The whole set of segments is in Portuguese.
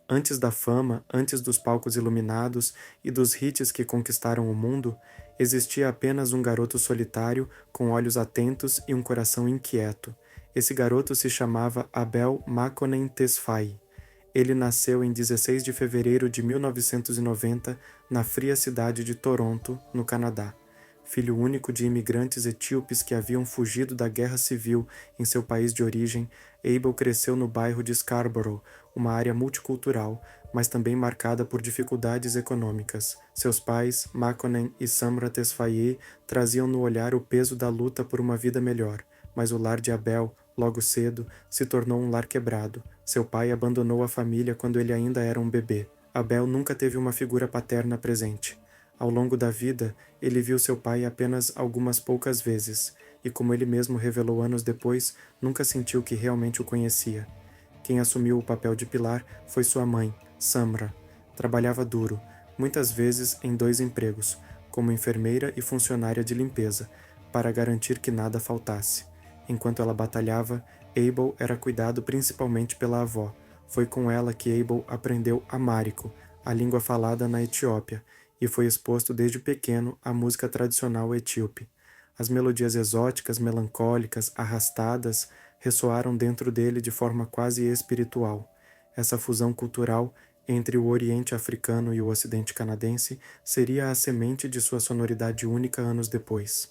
Antes da fama, antes dos palcos iluminados e dos hits que conquistaram o mundo, existia apenas um garoto solitário, com olhos atentos e um coração inquieto. Esse garoto se chamava Abel Makonnen Tesfaye. Ele nasceu em 16 de fevereiro de 1990, na fria cidade de Toronto, no Canadá. Filho único de imigrantes etíopes que haviam fugido da guerra civil em seu país de origem, Abel cresceu no bairro de Scarborough, uma área multicultural, mas também marcada por dificuldades econômicas. Seus pais, Makonnen e Samra Tesfaye, traziam no olhar o peso da luta por uma vida melhor, mas o lar de Abel, logo cedo, se tornou um lar quebrado. Seu pai abandonou a família quando ele ainda era um bebê. Abel nunca teve uma figura paterna presente. Ao longo da vida, ele viu seu pai apenas algumas poucas vezes, e como ele mesmo revelou anos depois, nunca sentiu que realmente o conhecia. Quem assumiu o papel de pilar foi sua mãe, Samra. Trabalhava duro, muitas vezes em 2 empregos, como enfermeira e funcionária de limpeza, para garantir que nada faltasse. Enquanto ela batalhava, Abel era cuidado principalmente pela avó. Foi com ela que Abel aprendeu Amárico, a língua falada na Etiópia, e foi exposto desde pequeno à música tradicional etíope. As melodias exóticas, melancólicas, arrastadas, ressoaram dentro dele de forma quase espiritual. Essa fusão cultural entre o Oriente africano e o Ocidente canadense seria a semente de sua sonoridade única anos depois.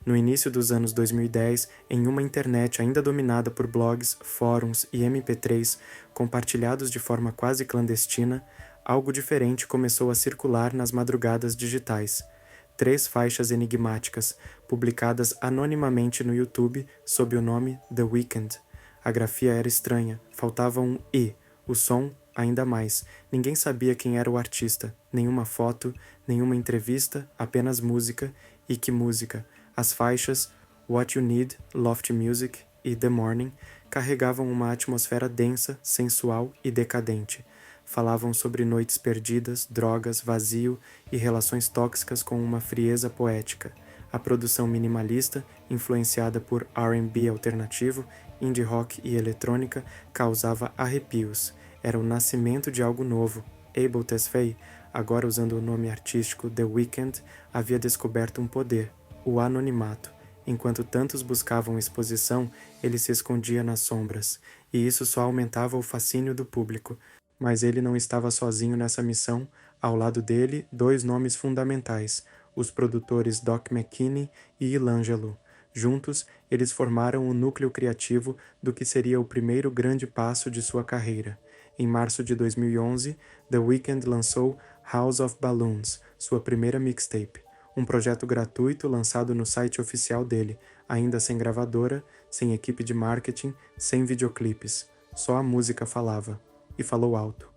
No início dos anos 2010, em uma internet ainda dominada por blogs, fóruns e MP3 compartilhados de forma quase clandestina, algo diferente começou a circular nas madrugadas digitais. 3 faixas enigmáticas, publicadas anonimamente no YouTube sob o nome The Weeknd. A grafia era estranha, faltava um "e", o som ainda mais. Ninguém sabia quem era o artista, nenhuma foto, nenhuma entrevista, apenas música. E que música! As faixas What You Need, Loft Music e The Morning carregavam uma atmosfera densa, sensual e decadente. Falavam sobre noites perdidas, drogas, vazio e relações tóxicas com uma frieza poética. A produção minimalista, influenciada por R&B alternativo, indie rock e eletrônica, causava arrepios. Era o nascimento de algo novo. Abel Tesfaye, agora usando o nome artístico The Weeknd, havia descoberto um poder: o anonimato. Enquanto tantos buscavam exposição, ele se escondia nas sombras, e isso só aumentava o fascínio do público. Mas ele não estava sozinho nessa missão. Ao lado dele, 2 nomes fundamentais: os produtores Doc McKinney e Ilangelo. Juntos, eles formaram o núcleo criativo do que seria o primeiro grande passo de sua carreira. Em março de 2011, The Weeknd lançou House of Balloons, sua primeira mixtape, um projeto gratuito lançado no site oficial dele, ainda sem gravadora, sem equipe de marketing, sem videoclipes. Só a música falava. E falou alto.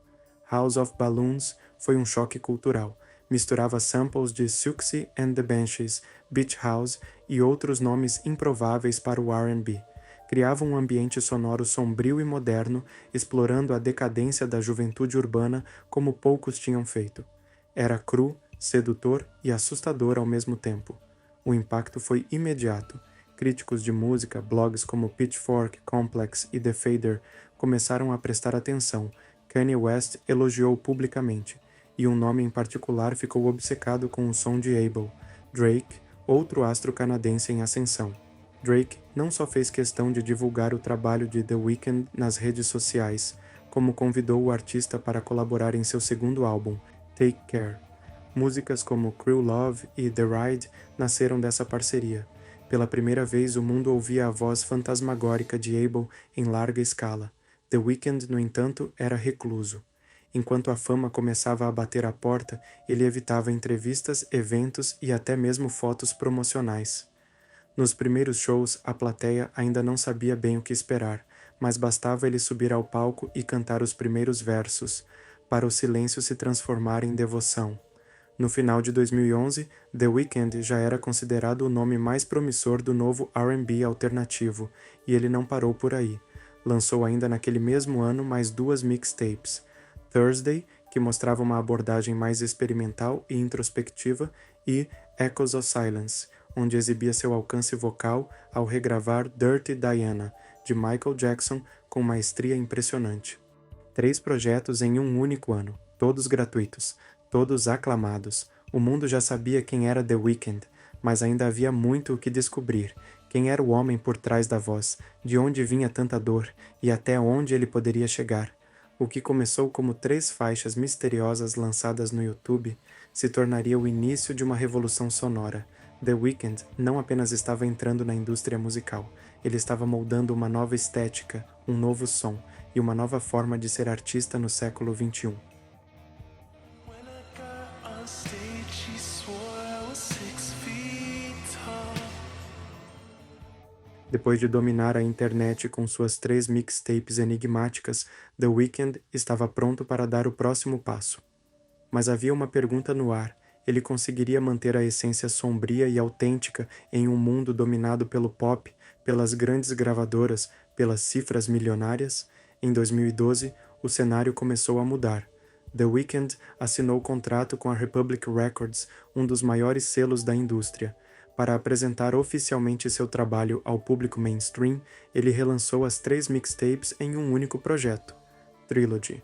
House of Balloons foi um choque cultural. Misturava samples de Siouxsie and the Banshees, Beach House e outros nomes improváveis para o R&B. Criava um ambiente sonoro sombrio e moderno, explorando a decadência da juventude urbana como poucos tinham feito. Era cru, sedutor e assustador ao mesmo tempo. O impacto foi imediato. Críticos de música, blogs como Pitchfork, Complex e The Fader começaram a prestar atenção. Kanye West elogiou publicamente, e um nome em particular ficou obcecado com o som de Abel: Drake, outro astro canadense em ascensão. Drake não só fez questão de divulgar o trabalho de The Weeknd nas redes sociais, como convidou o artista para colaborar em seu segundo álbum, Take Care. Músicas como Crew Love e The Ride nasceram dessa parceria. Pela primeira vez, o mundo ouvia a voz fantasmagórica de Abel em larga escala. The Weeknd, no entanto, era recluso. Enquanto a fama começava a bater à porta, ele evitava entrevistas, eventos e até mesmo fotos promocionais. Nos primeiros shows, a plateia ainda não sabia bem o que esperar, mas bastava ele subir ao palco e cantar os primeiros versos, para o silêncio se transformar em devoção. No final de 2011, The Weeknd já era considerado o nome mais promissor do novo R&B alternativo, e ele não parou por aí. Lançou ainda naquele mesmo ano mais 2 mixtapes: Thursday, que mostrava uma abordagem mais experimental e introspectiva, e Echoes of Silence, onde exibia seu alcance vocal ao regravar Dirty Diana, de Michael Jackson, com maestria impressionante. 3 projetos em um único ano, todos gratuitos, todos aclamados. O mundo já sabia quem era The Weeknd, mas ainda havia muito o que descobrir. Quem era o homem por trás da voz, de onde vinha tanta dor e até onde ele poderia chegar. O que começou como 3 faixas misteriosas lançadas no YouTube se tornaria o início de uma revolução sonora. The Weeknd não apenas estava entrando na indústria musical, ele estava moldando uma nova estética, um novo som e uma nova forma de ser artista no século XXI. Depois de dominar a internet com suas 3 mixtapes enigmáticas, The Weeknd estava pronto para dar o próximo passo. Mas havia uma pergunta no ar: ele conseguiria manter a essência sombria e autêntica em um mundo dominado pelo pop, pelas grandes gravadoras, pelas cifras milionárias? Em 2012, o cenário começou a mudar. The Weeknd assinou contrato com a Republic Records, um dos maiores selos da indústria. Para apresentar oficialmente seu trabalho ao público mainstream, ele relançou as 3 mixtapes em um único projeto, Trilogy.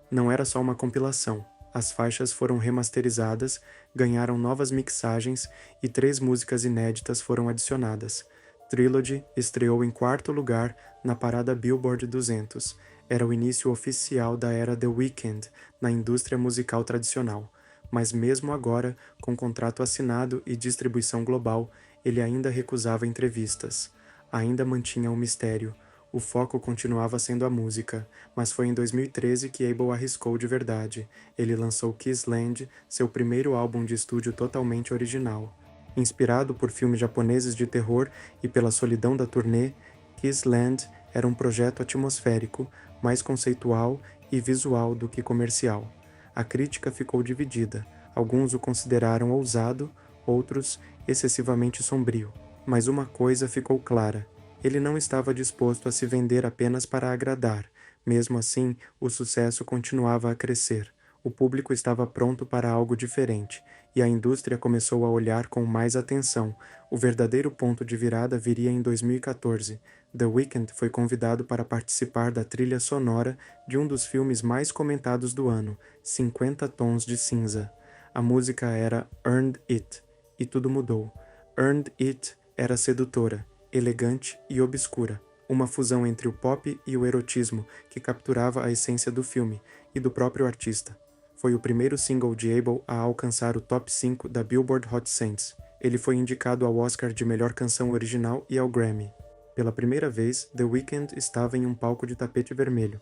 Não era só uma compilação. As faixas foram remasterizadas, ganharam novas mixagens e 3 músicas inéditas foram adicionadas. Trilogy estreou em 4º lugar na parada Billboard 200. Era o início oficial da era The Weeknd na indústria musical tradicional. Mas mesmo agora, com contrato assinado e distribuição global, ele ainda recusava entrevistas. Ainda mantinha um mistério. O foco continuava sendo a música, mas foi em 2013 que Abel arriscou de verdade. Ele lançou Kiss Land, seu primeiro álbum de estúdio totalmente original. Inspirado por filmes japoneses de terror e pela solidão da turnê, Kiss Land era um projeto atmosférico, mais conceitual e visual do que comercial. A crítica ficou dividida. Alguns o consideraram ousado, outros excessivamente sombrio. Mas uma coisa ficou clara: ele não estava disposto a se vender apenas para agradar. Mesmo assim, o sucesso continuava a crescer. O público estava pronto para algo diferente, e a indústria começou a olhar com mais atenção. O verdadeiro ponto de virada viria em 2014. The Weeknd foi convidado para participar da trilha sonora de um dos filmes mais comentados do ano, 50 Tons de Cinza. A música era Earned It, e tudo mudou. Earned It era sedutora, elegante e obscura, uma fusão entre o pop e o erotismo que capturava a essência do filme e do próprio artista. Foi o primeiro single de Abel a alcançar o top 5 da Billboard Hot 100. Ele foi indicado ao Oscar de Melhor Canção Original e ao Grammy. Pela primeira vez, The Weeknd estava em um palco de tapete vermelho,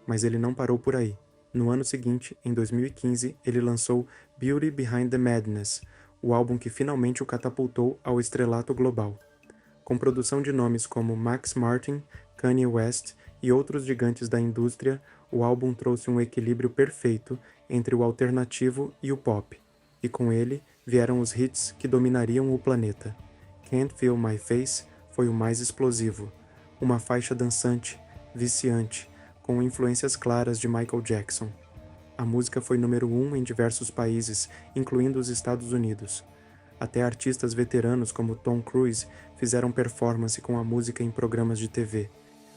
mas ele não parou por aí. No ano seguinte, em 2015, ele lançou Beauty Behind the Madness, o álbum que finalmente o catapultou ao estrelato global. Com produção de nomes como Max Martin, Kanye West e outros gigantes da indústria, o álbum trouxe um equilíbrio perfeito entre o alternativo e o pop, e com ele vieram os hits que dominariam o planeta. Can't Feel My Face foi o mais explosivo, uma faixa dançante, viciante, com influências claras de Michael Jackson. A música foi número 1 em diversos países, incluindo os Estados Unidos. Até artistas veteranos como Tom Cruise fizeram performance com a música em programas de TV.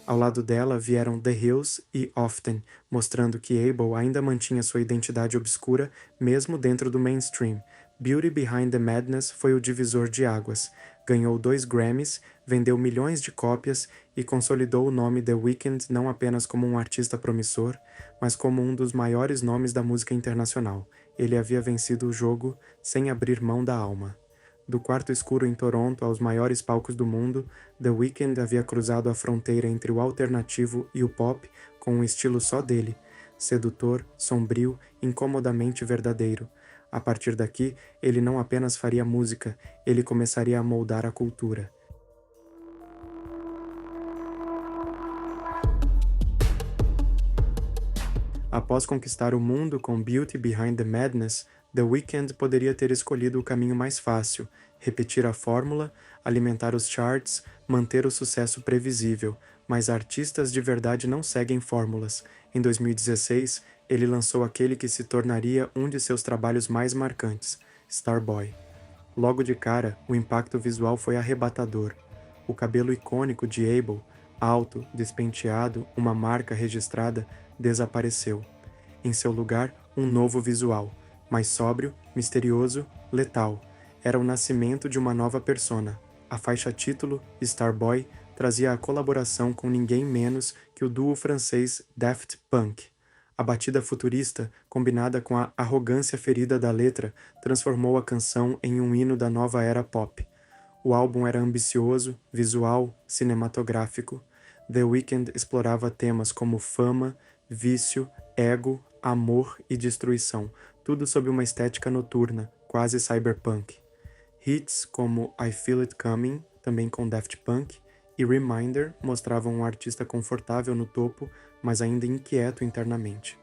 Ao lado dela vieram The Hills e Often, mostrando que Abel ainda mantinha sua identidade obscura mesmo dentro do mainstream. Beauty Behind the Madness foi o divisor de águas. Ganhou 2 Grammys, vendeu milhões de cópias e consolidou o nome The Weeknd não apenas como um artista promissor, mas como um dos maiores nomes da música internacional. Ele havia vencido o jogo sem abrir mão da alma. Do quarto escuro em Toronto aos maiores palcos do mundo, The Weeknd havia cruzado a fronteira entre o alternativo e o pop com um estilo só dele, sedutor, sombrio, incomodamente verdadeiro. A partir daqui, ele não apenas faria música, ele começaria a moldar a cultura. Após conquistar o mundo com Beauty Behind the Madness, The Weeknd poderia ter escolhido o caminho mais fácil, repetir a fórmula, alimentar os charts, manter o sucesso previsível, mas artistas de verdade não seguem fórmulas. Em 2016, ele lançou aquele que se tornaria um de seus trabalhos mais marcantes, Starboy. Logo de cara, o impacto visual foi arrebatador. O cabelo icônico de Abel, alto, despenteado, uma marca registrada, desapareceu. Em seu lugar, um novo visual, mais sóbrio, misterioso, letal. Era o nascimento de uma nova persona. A faixa título, Starboy, trazia a colaboração com ninguém menos que o duo francês Daft Punk. A batida futurista, combinada com a arrogância ferida da letra, transformou a canção em um hino da nova era pop. O álbum era ambicioso, visual, cinematográfico. The Weeknd explorava temas como fama, vício, ego, amor e destruição, tudo sob uma estética noturna, quase cyberpunk. Hits como I Feel It Coming, também com Daft Punk, e Reminder mostravam um artista confortável no topo, mas ainda inquieto internamente.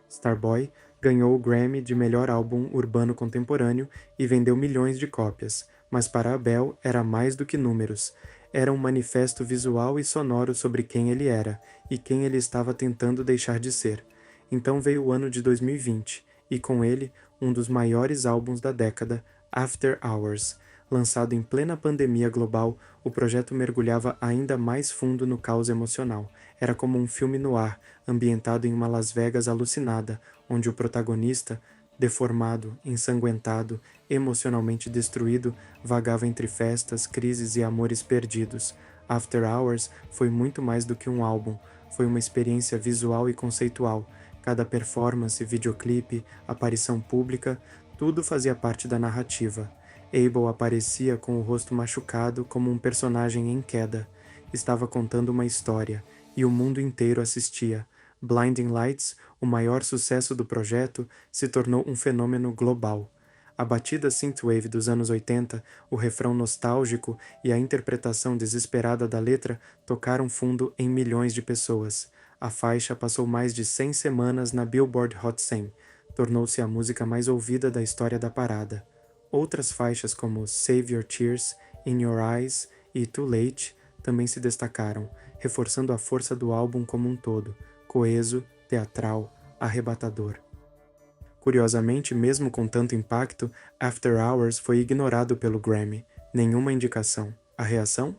Starboy ganhou o Grammy de melhor álbum urbano contemporâneo e vendeu milhões de cópias, mas para Abel era mais do que números. Era um manifesto visual e sonoro sobre quem ele era e quem ele estava tentando deixar de ser. Então veio o ano de 2020, e com ele, um dos maiores álbuns da década, After Hours. Lançado em plena pandemia global, o projeto mergulhava ainda mais fundo no caos emocional. Era como um filme no ar, ambientado em uma Las Vegas alucinada, onde o protagonista, deformado, ensanguentado, emocionalmente destruído, vagava entre festas, crises e amores perdidos. After Hours foi muito mais do que um álbum, foi uma experiência visual e conceitual. Cada performance, videoclipe, aparição pública, tudo fazia parte da narrativa. Abel aparecia com o rosto machucado como um personagem em queda. Estava contando uma história, e o mundo inteiro assistia. Blinding Lights, o maior sucesso do projeto, se tornou um fenômeno global. A batida synthwave dos anos 80, o refrão nostálgico e a interpretação desesperada da letra tocaram fundo em milhões de pessoas. A faixa passou mais de 100 semanas na Billboard Hot 100, tornou-se a música mais ouvida da história da parada. Outras faixas como Save Your Tears, In Your Eyes e Too Late também se destacaram, reforçando a força do álbum como um todo, coeso, teatral, arrebatador. Curiosamente, mesmo com tanto impacto, After Hours foi ignorado pelo Grammy. Nenhuma indicação. A reação?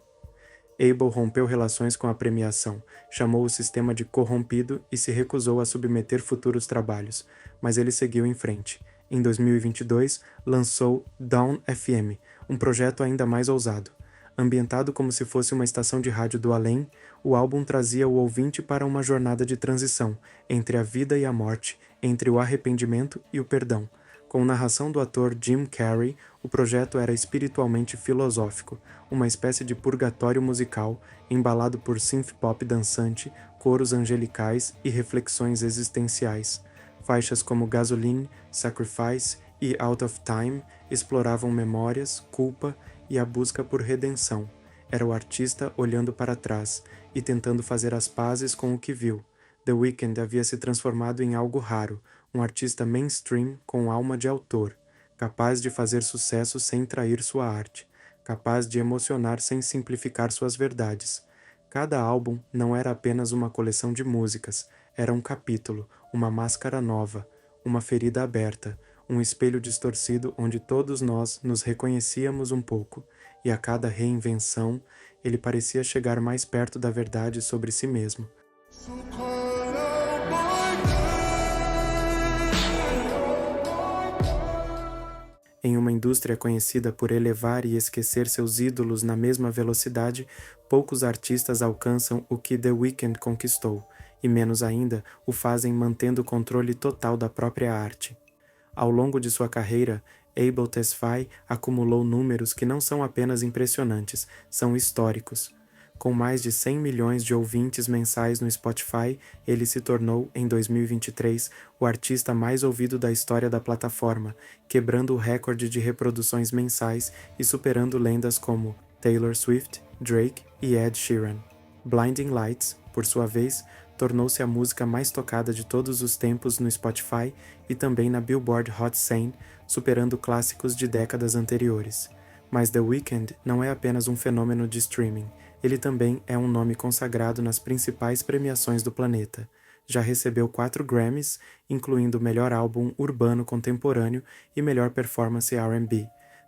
Abel rompeu relações com a premiação, chamou o sistema de corrompido e se recusou a submeter futuros trabalhos, mas ele seguiu em frente. Em 2022, lançou Dawn FM, um projeto ainda mais ousado. Ambientado como se fosse uma estação de rádio do além, o álbum trazia o ouvinte para uma jornada de transição entre a vida e a morte, entre o arrependimento e o perdão. Com narração do ator Jim Carrey, o projeto era espiritualmente filosófico, uma espécie de purgatório musical, embalado por synth-pop dançante, coros angelicais e reflexões existenciais. Faixas como Gasoline, Sacrifice e Out of Time exploravam memórias, culpa e a busca por redenção. Era o artista olhando para trás e tentando fazer as pazes com o que viu. The Weeknd havia se transformado em algo raro, um artista mainstream com alma de autor, capaz de fazer sucesso sem trair sua arte, capaz de emocionar sem simplificar suas verdades. Cada álbum não era apenas uma coleção de músicas, era um capítulo, uma máscara nova, uma ferida aberta, um espelho distorcido onde todos nós nos reconhecíamos um pouco, e a cada reinvenção, ele parecia chegar mais perto da verdade sobre si mesmo. Em uma indústria conhecida por elevar e esquecer seus ídolos na mesma velocidade, poucos artistas alcançam o que The Weeknd conquistou, e menos ainda o fazem mantendo o controle total da própria arte. Ao longo de sua carreira, Abel Tesfaye acumulou números que não são apenas impressionantes, são históricos. Com mais de 100 milhões de ouvintes mensais no Spotify, ele se tornou, em 2023, o artista mais ouvido da história da plataforma, quebrando o recorde de reproduções mensais e superando lendas como Taylor Swift, Drake e Ed Sheeran. Blinding Lights, por sua vez, tornou-se a música mais tocada de todos os tempos no Spotify e também na Billboard Hot 100, superando clássicos de décadas anteriores. Mas The Weeknd não é apenas um fenômeno de streaming, ele também é um nome consagrado nas principais premiações do planeta. Já recebeu 4 Grammys, incluindo Melhor Álbum Urbano Contemporâneo e Melhor Performance R&B.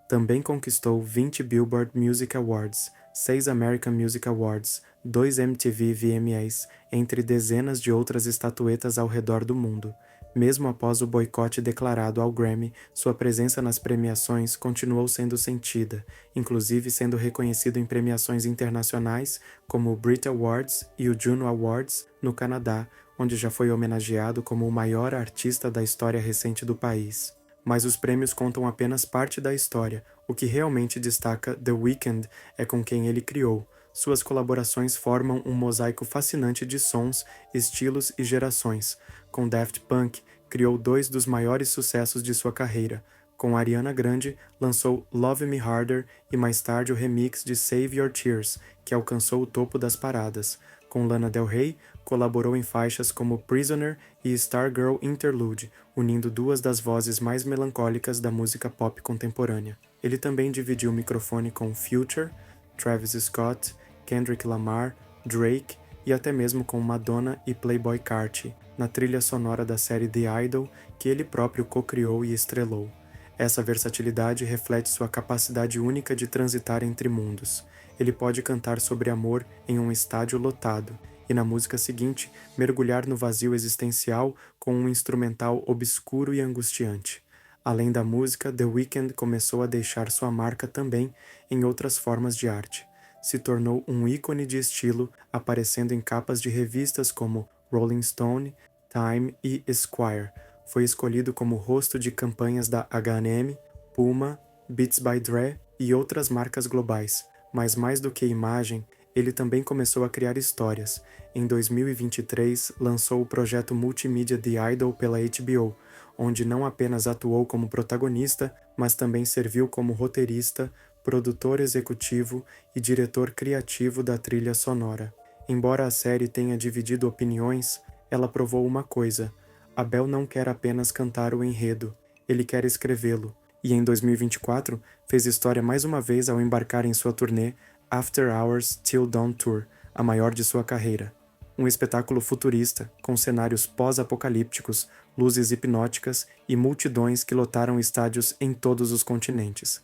Também conquistou 20 Billboard Music Awards, 6 American Music Awards, 2 MTV VMAs, entre dezenas de outras estatuetas ao redor do mundo. Mesmo após o boicote declarado ao Grammy, sua presença nas premiações continuou sendo sentida, inclusive sendo reconhecido em premiações internacionais como o Brit Awards e o Juno Awards, no Canadá, onde já foi homenageado como o maior artista da história recente do país. Mas os prêmios contam apenas parte da história. O que realmente destaca The Weeknd é com quem ele criou. Suas colaborações formam um mosaico fascinante de sons, estilos e gerações. Com Daft Punk, criou dois dos maiores sucessos de sua carreira. Com Ariana Grande, lançou Love Me Harder e mais tarde o remix de Save Your Tears, que alcançou o topo das paradas. Com Lana Del Rey, colaborou em faixas como Prisoner e Stargirl Interlude, unindo duas das vozes mais melancólicas da música pop contemporânea. Ele também dividiu o microfone com Future, Travis Scott, Kendrick Lamar, Drake e até mesmo com Madonna e Playboi Carti, na trilha sonora da série The Idol, que ele próprio co-criou e estrelou. Essa versatilidade reflete sua capacidade única de transitar entre mundos. Ele pode cantar sobre amor em um estádio lotado, e na música seguinte, mergulhar no vazio existencial com um instrumental obscuro e angustiante. Além da música, The Weeknd começou a deixar sua marca também em outras formas de arte. Se tornou um ícone de estilo, aparecendo em capas de revistas como Rolling Stone, Time e Esquire. Foi escolhido como rosto de campanhas da H&M, Puma, Beats by Dre e outras marcas globais. Mas mais do que imagem, ele também começou a criar histórias. Em 2023, lançou o projeto multimídia The Idol pela HBO, onde não apenas atuou como protagonista, mas também serviu como roteirista, produtor executivo e diretor criativo da trilha sonora. Embora a série tenha dividido opiniões, ela provou uma coisa: Abel não quer apenas cantar o enredo, ele quer escrevê-lo. E em 2024, fez história mais uma vez ao embarcar em sua turnê After Hours Till Dawn Tour, a maior de sua carreira. Um espetáculo futurista, com cenários pós-apocalípticos, luzes hipnóticas e multidões que lotaram estádios em todos os continentes.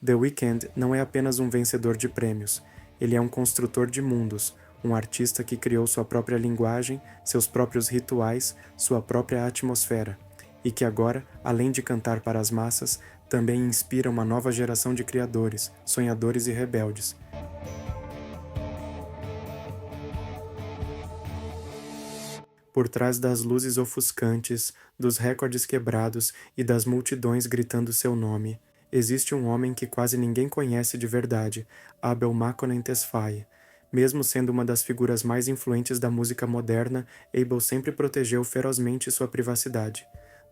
The Weeknd não é apenas um vencedor de prêmios, ele é um construtor de mundos, um artista que criou sua própria linguagem, seus próprios rituais, sua própria atmosfera, e que agora, além de cantar para as massas, também inspira uma nova geração de criadores, sonhadores e rebeldes. Por trás das luzes ofuscantes, dos recordes quebrados e das multidões gritando seu nome, existe um homem que quase ninguém conhece de verdade, Abel Makonnen Tesfaye. Mesmo sendo uma das figuras mais influentes da música moderna, Abel sempre protegeu ferozmente sua privacidade.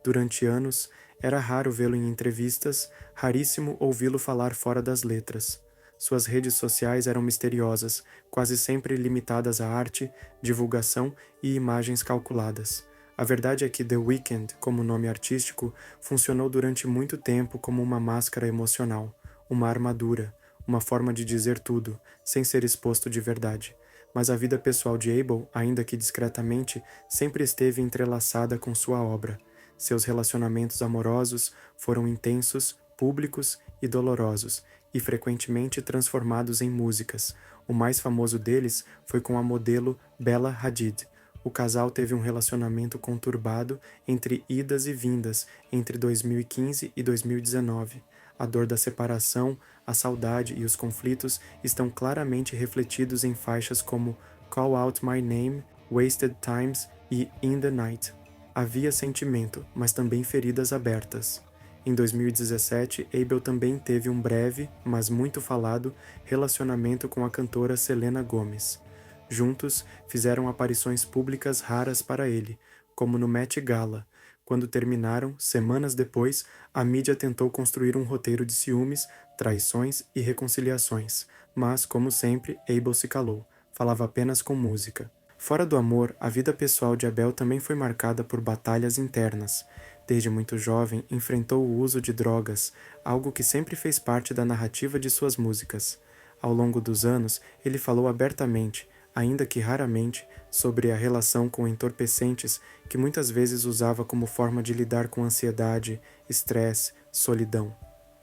Durante anos, era raro vê-lo em entrevistas, raríssimo ouvi-lo falar fora das letras. Suas redes sociais eram misteriosas, quase sempre limitadas à arte, divulgação e imagens calculadas. A verdade é que The Weeknd, como nome artístico, funcionou durante muito tempo como uma máscara emocional, uma armadura, uma forma de dizer tudo, sem ser exposto de verdade. Mas a vida pessoal de Abel, ainda que discretamente, sempre esteve entrelaçada com sua obra. Seus relacionamentos amorosos foram intensos, públicos e dolorosos, e frequentemente transformados em músicas. O mais famoso deles foi com a modelo Bella Hadid. O casal teve um relacionamento conturbado entre idas e vindas entre 2015 e 2019. A dor da separação, a saudade e os conflitos estão claramente refletidos em faixas como Call Out My Name, Wasted Times e In the Night. Havia sentimento, mas também feridas abertas. Em 2017, Abel também teve um breve, mas muito falado, relacionamento com a cantora Selena Gomez. Juntos, fizeram aparições públicas raras para ele, como no Met Gala. Quando terminaram, semanas depois, a mídia tentou construir um roteiro de ciúmes, traições e reconciliações, mas, como sempre, Abel se calou, falava apenas com música. Fora do amor, a vida pessoal de Abel também foi marcada por batalhas internas. Desde muito jovem, enfrentou o uso de drogas, algo que sempre fez parte da narrativa de suas músicas. Ao longo dos anos, ele falou abertamente, ainda que raramente, sobre a relação com entorpecentes que muitas vezes usava como forma de lidar com ansiedade, estresse, solidão.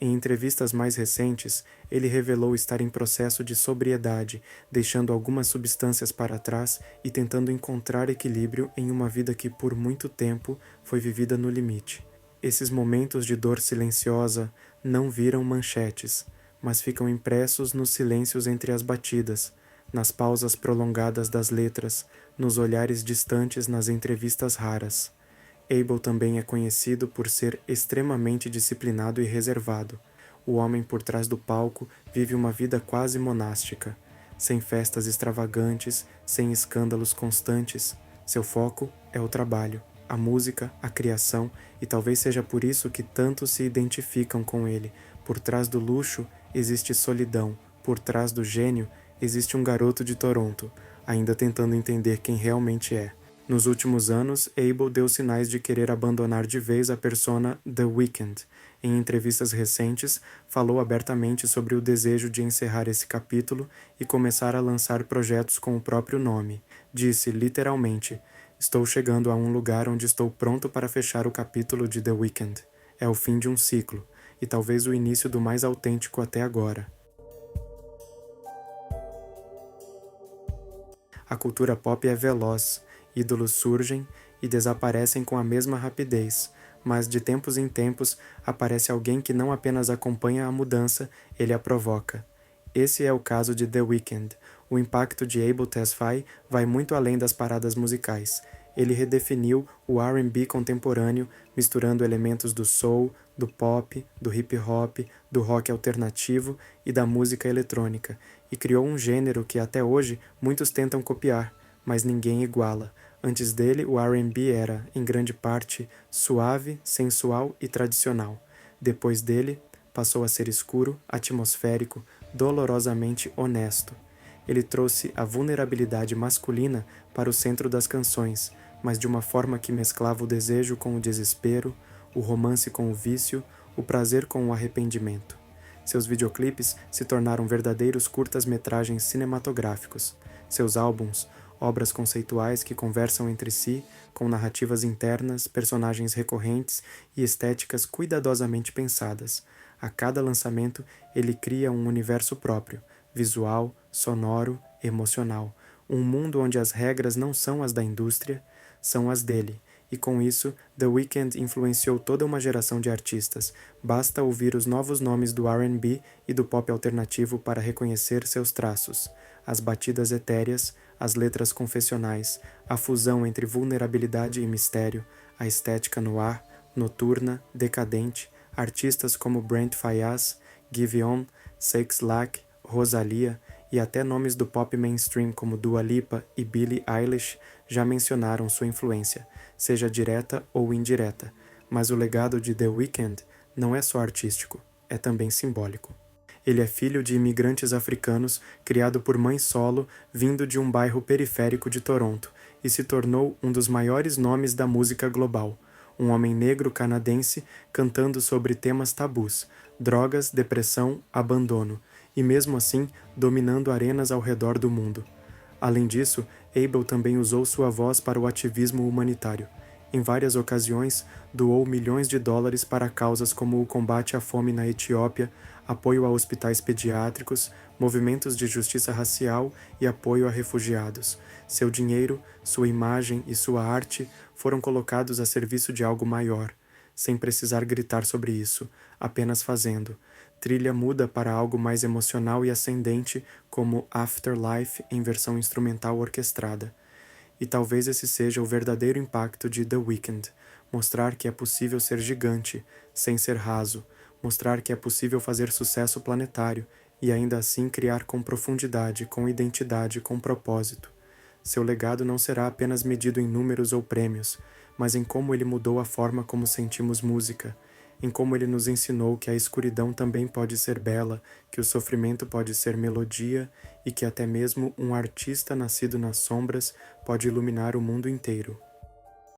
Em entrevistas mais recentes, ele revelou estar em processo de sobriedade, deixando algumas substâncias para trás e tentando encontrar equilíbrio em uma vida que por muito tempo foi vivida no limite. Esses momentos de dor silenciosa não viram manchetes, mas ficam impressos nos silêncios entre as batidas, nas pausas prolongadas das letras, nos olhares distantes nas entrevistas raras. Abel também é conhecido por ser extremamente disciplinado e reservado. O homem por trás do palco vive uma vida quase monástica, sem festas extravagantes, sem escândalos constantes. Seu foco é o trabalho, a música, a criação, e talvez seja por isso que tantos se identificam com ele. Por trás do luxo existe solidão, por trás do gênio existe um garoto de Toronto, ainda tentando entender quem realmente é. Nos últimos anos, Abel deu sinais de querer abandonar de vez a persona The Weeknd. Em entrevistas recentes, falou abertamente sobre o desejo de encerrar esse capítulo e começar a lançar projetos com o próprio nome. Disse, literalmente, "Estou chegando a um lugar onde estou pronto para fechar o capítulo de The Weeknd. É o fim de um ciclo, e talvez o início do mais autêntico até agora." A cultura pop é veloz. Ídolos surgem e desaparecem com a mesma rapidez, mas de tempos em tempos aparece alguém que não apenas acompanha a mudança, ele a provoca. Esse é o caso de The Weeknd. O impacto de Abel Tesfaye vai muito além das paradas musicais. Ele redefiniu o R&B contemporâneo, misturando elementos do soul, do pop, do hip hop, do rock alternativo e da música eletrônica, e criou um gênero que até hoje muitos tentam copiar, mas ninguém iguala. Antes dele, o R&B era, em grande parte, suave, sensual e tradicional. Depois dele, passou a ser escuro, atmosférico, dolorosamente honesto. Ele trouxe a vulnerabilidade masculina para o centro das canções, mas de uma forma que mesclava o desejo com o desespero, o romance com o vício, o prazer com o arrependimento. Seus videoclipes se tornaram verdadeiros curtas-metragens cinematográficos. Seus álbuns, obras conceituais que conversam entre si, com narrativas internas, personagens recorrentes e estéticas cuidadosamente pensadas. A cada lançamento, ele cria um universo próprio, visual, sonoro, emocional. Um mundo onde as regras não são as da indústria, são as dele. E com isso, The Weeknd influenciou toda uma geração de artistas. Basta ouvir os novos nomes do R&B e do pop alternativo para reconhecer seus traços. As batidas etéreas, as letras confessionais, a fusão entre vulnerabilidade e mistério, a estética no ar, noturna, decadente, artistas como Brent Faiyaz, Giveon, Six Lack, Rosalia e até nomes do pop mainstream como Dua Lipa e Billie Eilish já mencionaram sua influência, seja direta ou indireta, mas o legado de The Weeknd não é só artístico, é também simbólico. Ele é filho de imigrantes africanos, criado por mãe solo, vindo de um bairro periférico de Toronto, e se tornou um dos maiores nomes da música global. Um homem negro canadense cantando sobre temas tabus, drogas, depressão, abandono, e mesmo assim dominando arenas ao redor do mundo. Além disso, Abel também usou sua voz para o ativismo humanitário. Em várias ocasiões, doou milhões de dólares para causas como o combate à fome na Etiópia, apoio a hospitais pediátricos, movimentos de justiça racial e apoio a refugiados. Seu dinheiro, sua imagem e sua arte foram colocados a serviço de algo maior, sem precisar gritar sobre isso, apenas fazendo. Trilha muda para algo mais emocional e ascendente, como Afterlife em versão instrumental orquestrada. E talvez esse seja o verdadeiro impacto de The Weeknd, mostrar que é possível ser gigante, sem ser raso, mostrar que é possível fazer sucesso planetário e ainda assim criar com profundidade, com identidade, com propósito. Seu legado não será apenas medido em números ou prêmios, mas em como ele mudou a forma como sentimos música, em como ele nos ensinou que a escuridão também pode ser bela, que o sofrimento pode ser melodia e que até mesmo um artista nascido nas sombras pode iluminar o mundo inteiro.